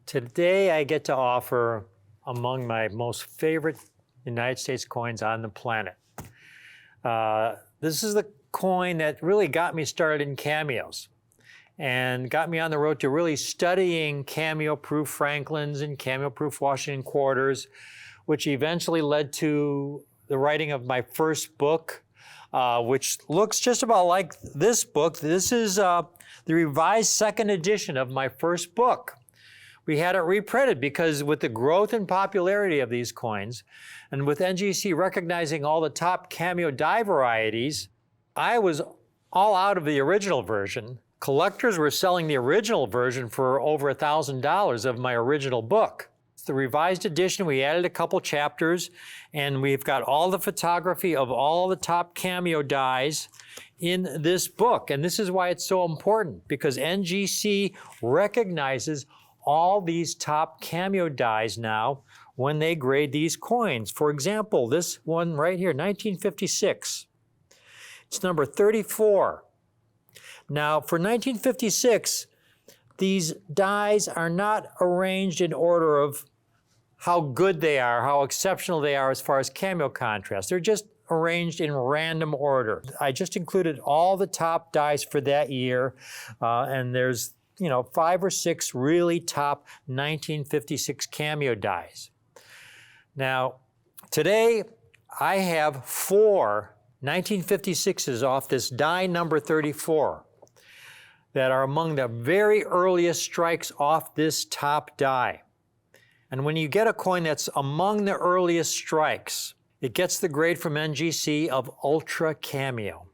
Today I get to offer among my most favorite United States coins on the planet. This is the coin that really got me started in cameos and got me on the road to really studying cameo-proof Franklins and cameo-proof Washington quarters, which eventually led to the writing of my first book, which looks just about like this book. This is the revised second edition of my first book. We had it reprinted because with the growth and popularity of these coins, and with NGC recognizing all the top cameo die varieties, I was all out of the original version. Collectors were selling the original version for over $1,000 of my original book. It's the revised edition. We added a couple chapters, and we've got all the photography of all the top cameo dies in this book. And this is why it's so important, because NGC recognizes all these top cameo dies now when they grade these coins. For example, this one right here, 1956. It's number 34. Now, for 1956, these dies are not arranged in order of how good they are, how exceptional they are as far as cameo contrast. They're just arranged in random order. I just included all the top dies for that year, and there's 5 or 6 really top 1956 cameo dies. Now, today I have 4 1956s off this die number 34 that are among the very earliest strikes off this top die. And when you get a coin that's among the earliest strikes, it gets the grade from NGC of Ultra Cameo.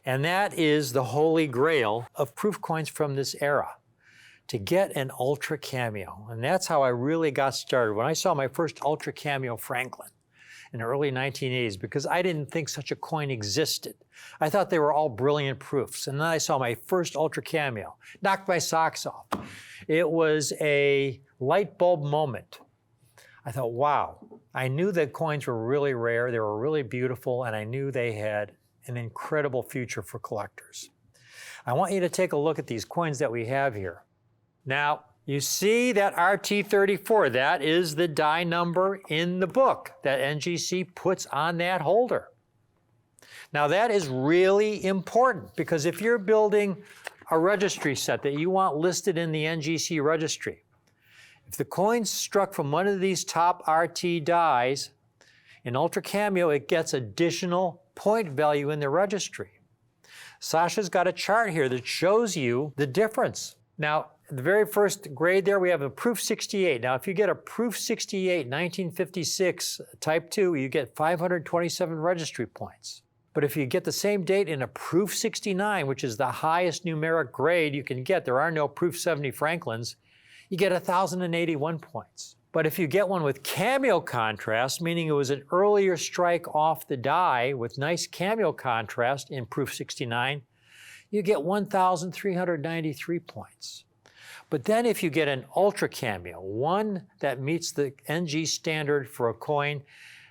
And that is the holy grail of proof coins from this era, to get an Ultra Cameo. And that's how I really got started. When I saw my first Ultra Cameo Franklin in the early 1980s, because I didn't think such a coin existed. I thought they were all brilliant proofs. And then I saw my first Ultra Cameo, knocked my socks off. It was a light bulb moment. I thought, wow, I knew that coins were really rare, they were really beautiful, and I knew they had an incredible future for collectors. I want you to take a look at these coins that we have here. Now, you see that RT34, that is the die number in the book that NGC puts on that holder. Now that is really important, because if you're building a registry set that you want listed in the NGC registry, if the coin's struck from one of these top RT dies in Ultra Cameo, it gets additional point value in the registry. Sasha's got a chart here that shows you the difference. Now, the very first grade there, we have a Proof 68. Now, if you get a Proof 68 1956 Type 2, you get 527 registry points. But if you get the same date in a Proof 69, which is the highest numeric grade you can get, there are no Proof 70 Franklins, you get 1,081 points. But if you get one with cameo contrast, meaning it was an earlier strike off the die with nice cameo contrast in Proof 69, you get 1,393 points. But then if you get an Ultra Cameo, one that meets the NG standard for a coin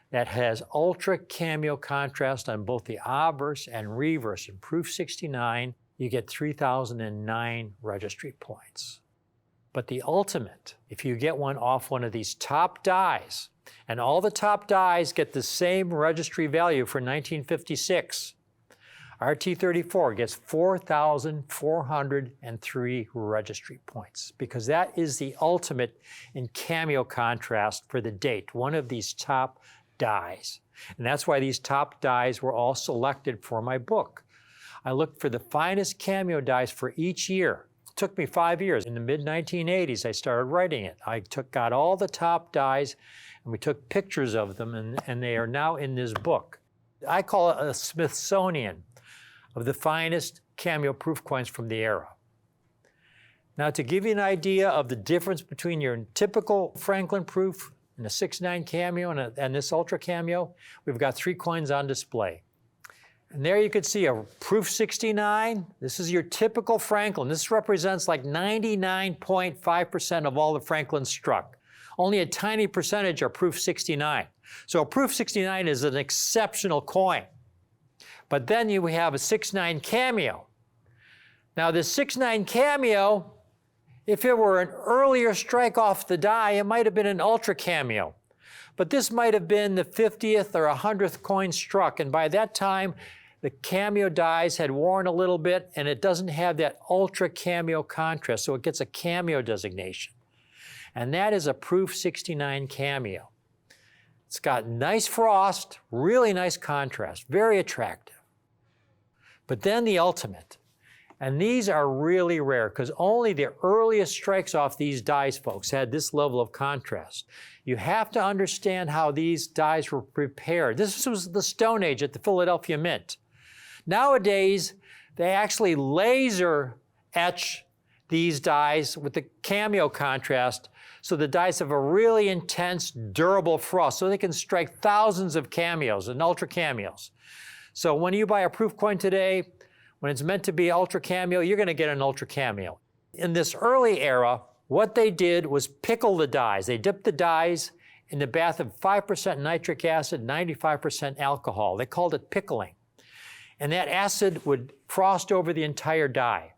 that has Ultra Cameo contrast on both the obverse and reverse in Proof 69, you get 3,009 registry points. But the ultimate, if you get one off one of these top dies, and all the top dies get the same registry value for 1956, RT34 gets 4,403 registry points, because that is the ultimate in cameo contrast for the date, one of these top dies. And that's why these top dies were all selected for my book. I looked for the finest cameo dies for each year. It took me 5 years. In the mid-1980s, I started writing it. I got all the top dies, and we took pictures of them, and they are now in this book. I call it a Smithsonian of the finest cameo proof coins from the era. Now, to give you an idea of the difference between your typical Franklin proof and a 6.9 cameo and this Ultra Cameo, we've got 3 coins on display. And there you could see a Proof 69. This is your typical Franklin. This represents like 99.5% of all the Franklins struck. Only a tiny percentage are Proof 69. So a Proof 69 is an exceptional coin. But then you have a 6.9 Cameo. Now this 6.9 Cameo If it were an earlier strike off the die, it might have been an Ultra Cameo. But this might have been the 50th or 100th coin struck, and by that time, the cameo dies had worn a little bit, and it doesn't have that Ultra Cameo contrast, so it gets a cameo designation. And that is a Proof 69 Cameo. It's got nice frost, really nice contrast, very attractive. But then the ultimate. And these are really rare because only the earliest strikes off these dies, folks, had this level of contrast. You have to understand how these dies were prepared. This was the Stone Age at the Philadelphia Mint. Nowadays, they actually laser etch these dies with the cameo contrast, so the dies have a really intense, durable frost, so they can strike thousands of cameos and Ultra Cameos. So when you buy a proof coin today, when it's meant to be Ultra Cameo, you're going to get an Ultra Cameo. In this early era, what they did was pickle the dies. They dipped the dies in the bath of 5% nitric acid, 95% alcohol. They called it pickling. And that acid would frost over the entire die.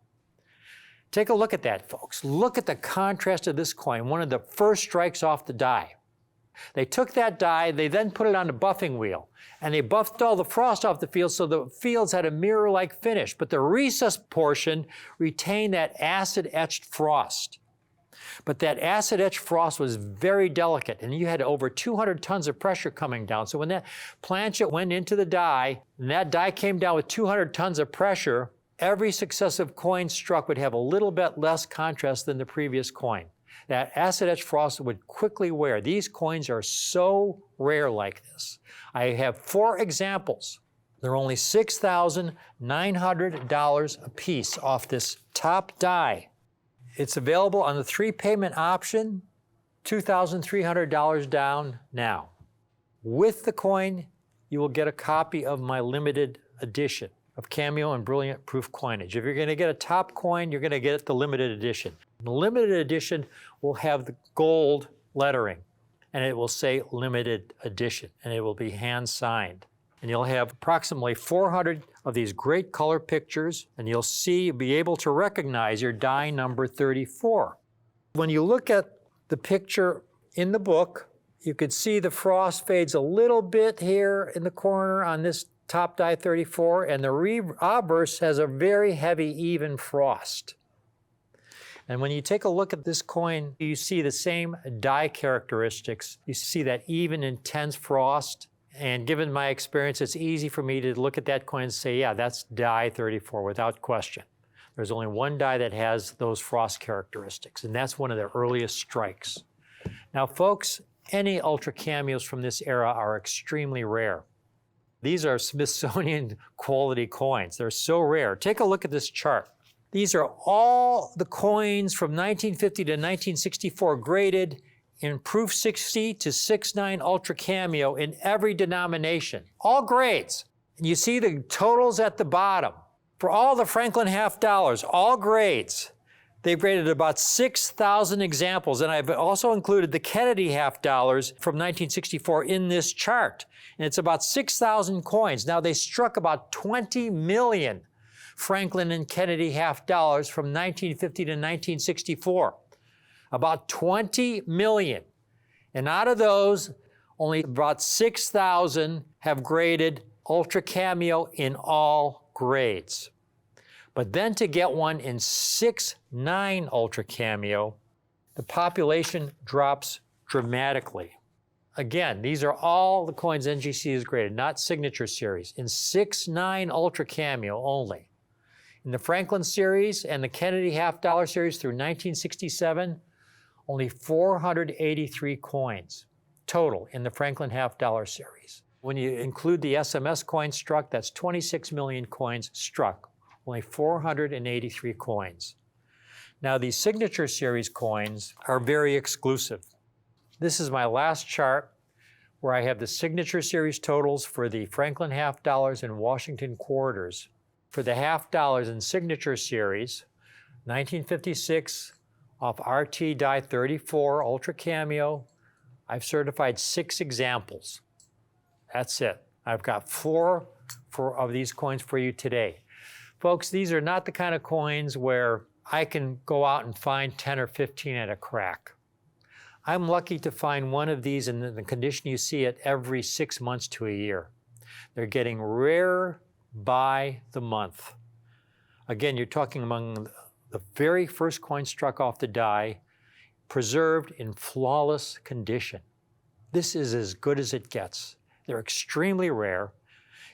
Take a look at that, folks. Look at the contrast of this coin, one of the first strikes off the die. They took that die, they then put it on a buffing wheel, and they buffed all the frost off the field so the fields had a mirror-like finish, but the recessed portion retained that acid-etched frost. But that acid-etched frost was very delicate, and you had over 200 tons of pressure coming down. So when that planchet went into the die, and that die came down with 200 tons of pressure, every successive coin struck would have a little bit less contrast than the previous coin. That acid-etched frost would quickly wear. These coins are so rare like this. I have 4 examples. They're only $6,900 a piece off this top die. It's available on the 3-payment option, $2,300 down now. With the coin, you will get a copy of my limited edition of Cameo and Brilliant Proof coinage. If you're going to get a top coin, you're going to get the limited edition. The limited edition will have the gold lettering, and it will say limited edition, and it will be hand-signed. And you'll have approximately 400 of these great color pictures, and you'll be able to recognize your die number 34. When you look at the picture in the book, you could see the frost fades a little bit here in the corner on this top die 34, and the obverse has a very heavy, even frost. And when you take a look at this coin, you see the same die characteristics. You see that even, intense frost. And given my experience, it's easy for me to look at that coin and say, yeah, that's die 34 without question. There's only one die that has those frost characteristics, and that's one of the earliest strikes. Now, folks, any Ultra Cameos from this era are extremely rare. These are Smithsonian quality coins. They're so rare. Take a look at this chart. These are all the coins from 1950 to 1964 graded in Proof 60 to 69 Ultra Cameo in every denomination. All grades. And you see the totals at the bottom. For all the Franklin half dollars, all grades. They've graded about 6,000 examples, and I've also included the Kennedy half dollars from 1964 in this chart. And it's about 6,000 coins. Now, they struck about 20 million Franklin and Kennedy half dollars from 1950 to 1964. About 20 million. And out of those, only about 6,000 have graded Ultra Cameo in all grades. But then to get one in 6.9 Ultra Cameo, the population drops dramatically. Again, these are all the coins NGC has graded, not Signature Series, in 6.9 Ultra Cameo only. In the Franklin Series and the Kennedy half dollar series through 1967, only 483 coins total in the Franklin half dollar series. When you include the SMS coins struck, that's 26 million coins struck, only 483 coins. Now, these Signature Series coins are very exclusive. This is my last chart where I have the Signature Series totals for the Franklin half dollars and Washington quarters. For the half dollars in Signature Series, 1956 off RT die 34 Ultra Cameo, I've certified 6 examples. That's it. I've got 4 of these coins for you today. Folks, these are not the kind of coins where I can go out and find 10 or 15 at a crack. I'm lucky to find one of these in the condition you see it every 6 months to a year. They're getting rarer by the month. Again, you're talking among the very first coin struck off the die, preserved in flawless condition. This is as good as it gets. They're extremely rare.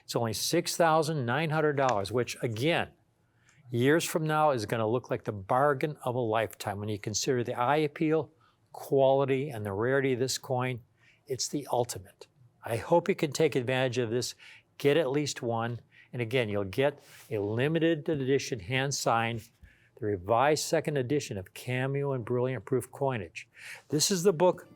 It's only $6,900, which again, years from now is going to look like the bargain of a lifetime. When you consider the eye appeal, quality, and the rarity of this coin, it's the ultimate. I hope you can take advantage of this, get at least one, and again, you'll get a limited edition hand-signed, the revised second edition of Cameo and Brilliant Proof coinage. This is the book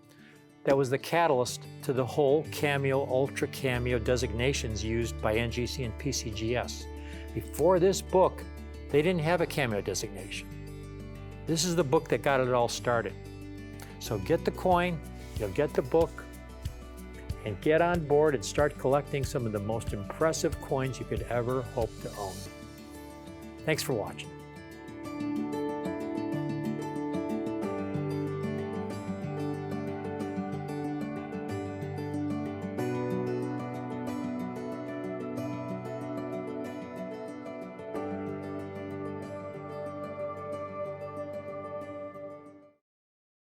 that was the catalyst to the whole Cameo, Ultra Cameo designations used by NGC and PCGS. Before this book, they didn't have a Cameo designation. This is the book that got it all started. So get the coin, you'll get the book, and get on board and start collecting some of the most impressive coins you could ever hope to own. Thanks for watching.